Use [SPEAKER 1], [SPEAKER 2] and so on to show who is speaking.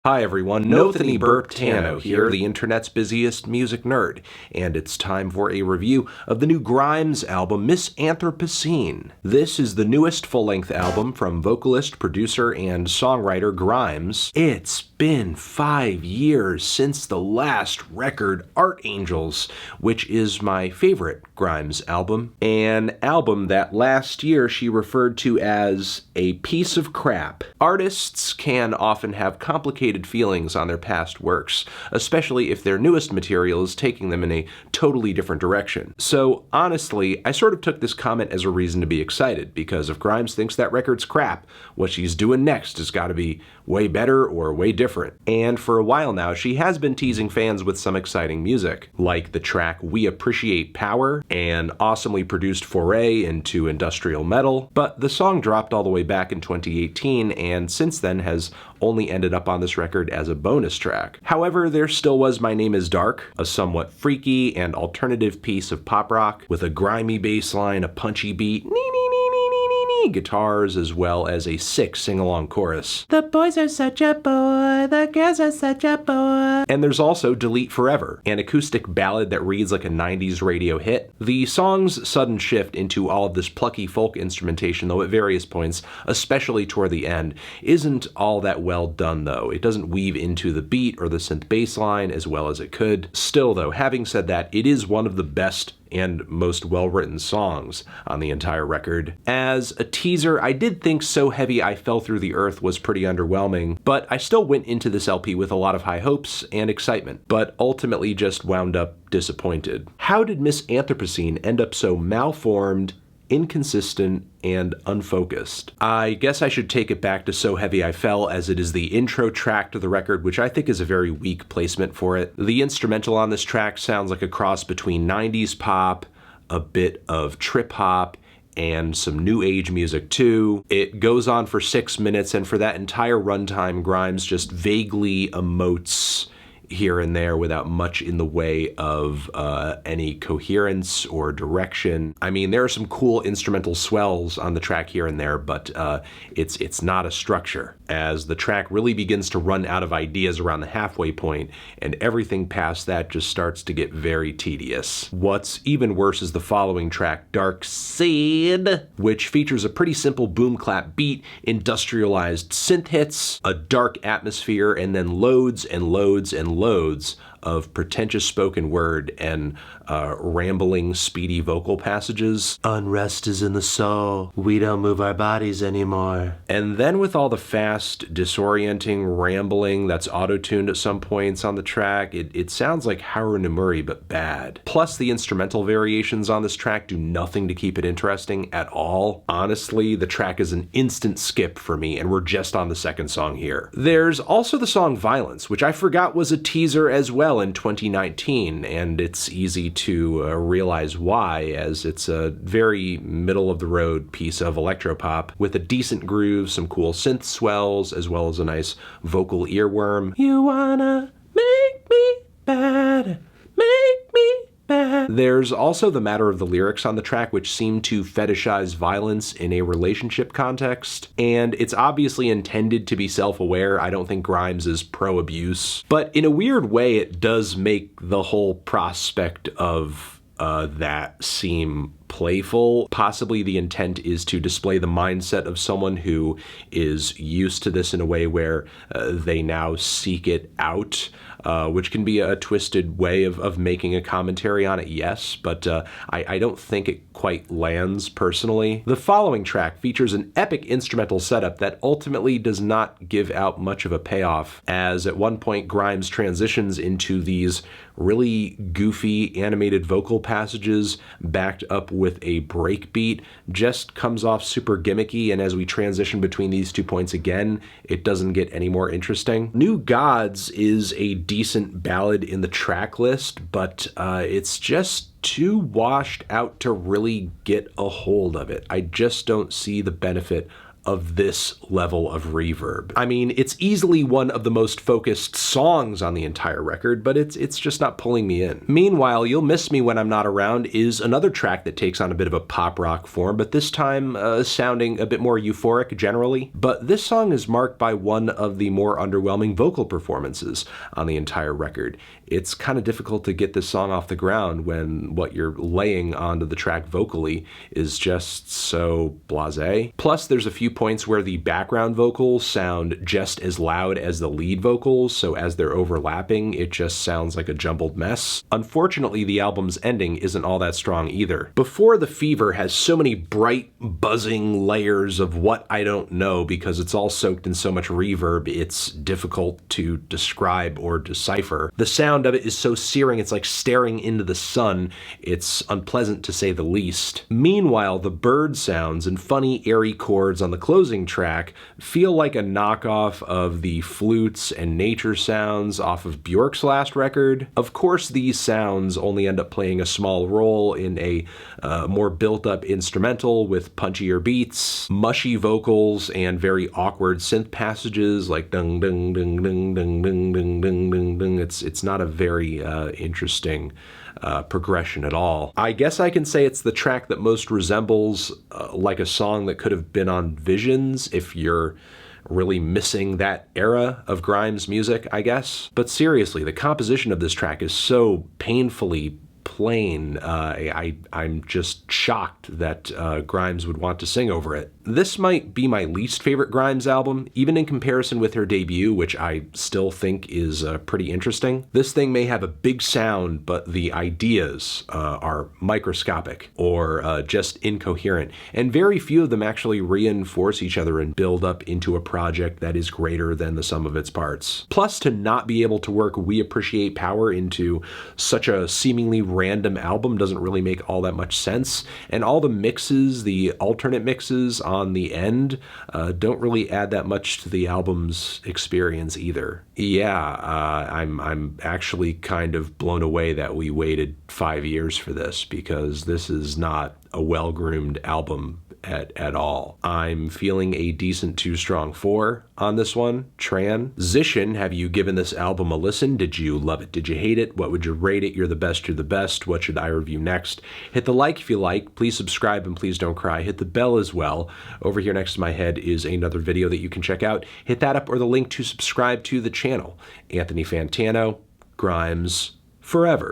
[SPEAKER 1] Hi everyone, Nothany Burke-Tano here, the internet's busiest music nerd, and it's time for a review of the new Grimes album, Miss Anthropocene. This is the newest full-length album from vocalist, producer, and songwriter Grimes. It's been 5 years since the last record, Art Angels, which is my favorite Grimes album, an album that last year she referred to as a piece of crap. Artists can often have complicated feelings on their past works, especially if their newest material is taking them in a totally different direction. So honestly, I sort of took this comment as a reason to be excited, because if Grimes thinks that record's crap, what she's doing next has got to be way better or way different. And for a while now, she has been teasing fans with some exciting music, like the track We Appreciate Power, an awesomely produced foray into industrial metal, but the song dropped all the way back in 2018, and since then has only ended up on this record as a bonus track. However, there still was My Name is Dark, a somewhat freaky and alternative piece of pop rock with a grimy bass line, a punchy beat, guitars, as well as a sick sing-along chorus. The boys are such a bore, the girls are such a bore. And there's also Delete Forever, an acoustic ballad that reads like a 90s radio hit. The song's sudden shift into all of this plucky folk instrumentation, though at various points, especially toward the end, isn't all that well done though. It doesn't weave into the beat or the synth bass line as well as it could. Still though, having said that, it is one of the best and most well-written songs on the entire record. As a teaser, I did think So Heavy I Fell Through the Earth was pretty underwhelming, but I still went into this LP with a lot of high hopes and excitement, but ultimately just wound up disappointed. How did Miss Anthropocene end up so malformed, inconsistent, and unfocused? I guess I should take it back to So Heavy I Fell, as it is the intro track to the record, which I think is a very weak placement for it. The instrumental on this track sounds like a cross between 90s pop, a bit of trip hop, and some new age music too. It goes on for 6 minutes, and for that entire runtime, Grimes just vaguely emotes here and there without much in the way of any coherence or direction. I mean, there are some cool instrumental swells on the track here and there, but it's not a structure, as the track really begins to run out of ideas around the halfway point, and everything past that just starts to get very tedious. What's even worse is the following track, Dark Seed, which features a pretty simple boom clap beat, industrialized synth hits, a dark atmosphere, and then loads and loads and loads of pretentious spoken word and rambling, speedy vocal passages. Unrest is in the soul. We don't move our bodies anymore. And then with all the fast, disorienting rambling that's auto-tuned at some points on the track, it sounds like Haru Nomuri, but bad. Plus, the instrumental variations on this track do nothing to keep it interesting at all. Honestly, the track is an instant skip for me, and we're just on the second song here. There's also the song Violence, which I forgot was a teaser as well in 2019, and it's easy to realize why, as it's a very middle-of-the-road piece of electropop with a decent groove, some cool synth swells, as well as a nice vocal earworm. You wanna make me bad, make me bad. There's also the matter of the lyrics on the track, which seem to fetishize violence in a relationship context, and it's obviously intended to be self-aware. I don't think Grimes is pro-abuse, but in a weird way it does make the whole prospect of that seem playful. Possibly the intent is to display the mindset of someone who is used to this in a way where they now seek it out, which can be a twisted way of making a commentary on it, yes, but I don't think it quite lands personally. The following track features an epic instrumental setup that ultimately does not give out much of a payoff, as at one point Grimes transitions into these really goofy animated vocal passages backed up with a breakbeat, just comes off super gimmicky, and as we transition between these 2 points again, it doesn't get any more interesting. New Gods is a decent ballad in the track list, but it's just too washed out to really get a hold of it. I just don't see the benefit of this level of reverb. I mean, it's easily one of the most focused songs on the entire record, but it's just not pulling me in. Meanwhile, You'll Miss Me When I'm Not Around is another track that takes on a bit of a pop rock form, but this time sounding a bit more euphoric generally. But this song is marked by one of the more underwhelming vocal performances on the entire record. It's kind of difficult to get this song off the ground when what you're laying onto the track vocally is just so blasé. Plus, there's a few points where the background vocals sound just as loud as the lead vocals, so as they're overlapping, it just sounds like a jumbled mess. Unfortunately, the album's ending isn't all that strong either. Before the Fever has so many bright, buzzing layers of what I don't know because it's all soaked in so much reverb, it's difficult to describe or decipher. The sound of it is so searing, it's like staring into the sun. It's unpleasant to say the least. Meanwhile, the bird sounds and funny, airy chords on the closing track feel like a knockoff of the flutes and nature sounds off of Bjork's last record. Of course, these sounds only end up playing a small role in a more built-up instrumental with punchier beats, mushy vocals, and very awkward synth passages like dung dung dung dung dung dung dung dung dung dung. It's not a very interesting progression at all. I guess I can say it's the track that most resembles like a song that could have been on Visions if you're really missing that era of Grimes music, I guess. But seriously, the composition of this track is so painfully plain. I'm just shocked that Grimes would want to sing over it. This might be my least favorite Grimes album, even in comparison with her debut, which I still think is pretty interesting. This thing may have a big sound, but the ideas are microscopic or just incoherent, and very few of them actually reinforce each other and build up into a project that is greater than the sum of its parts. Plus, to not be able to work We Appreciate Power into such a seemingly random album doesn't really make all that much sense, and all the mixes, the alternate mixes on the end, don't really add that much to the album's experience either. Yeah, I'm actually kind of blown away that we waited 5 years for this, because this is not a well-groomed album at all. I'm feeling a decent 2 strong 4 on this one. Tran. Zishin, have you given this album a listen? Did you love it? Did you hate it? What would you rate it? You're the best, you're the best. What should I review next? Hit the like if you like. Please subscribe and please don't cry. Hit the bell as well. Over here next to my head is another video that you can check out. Hit that up or the link to subscribe to the channel. Anthony Fantano, Grimes, forever.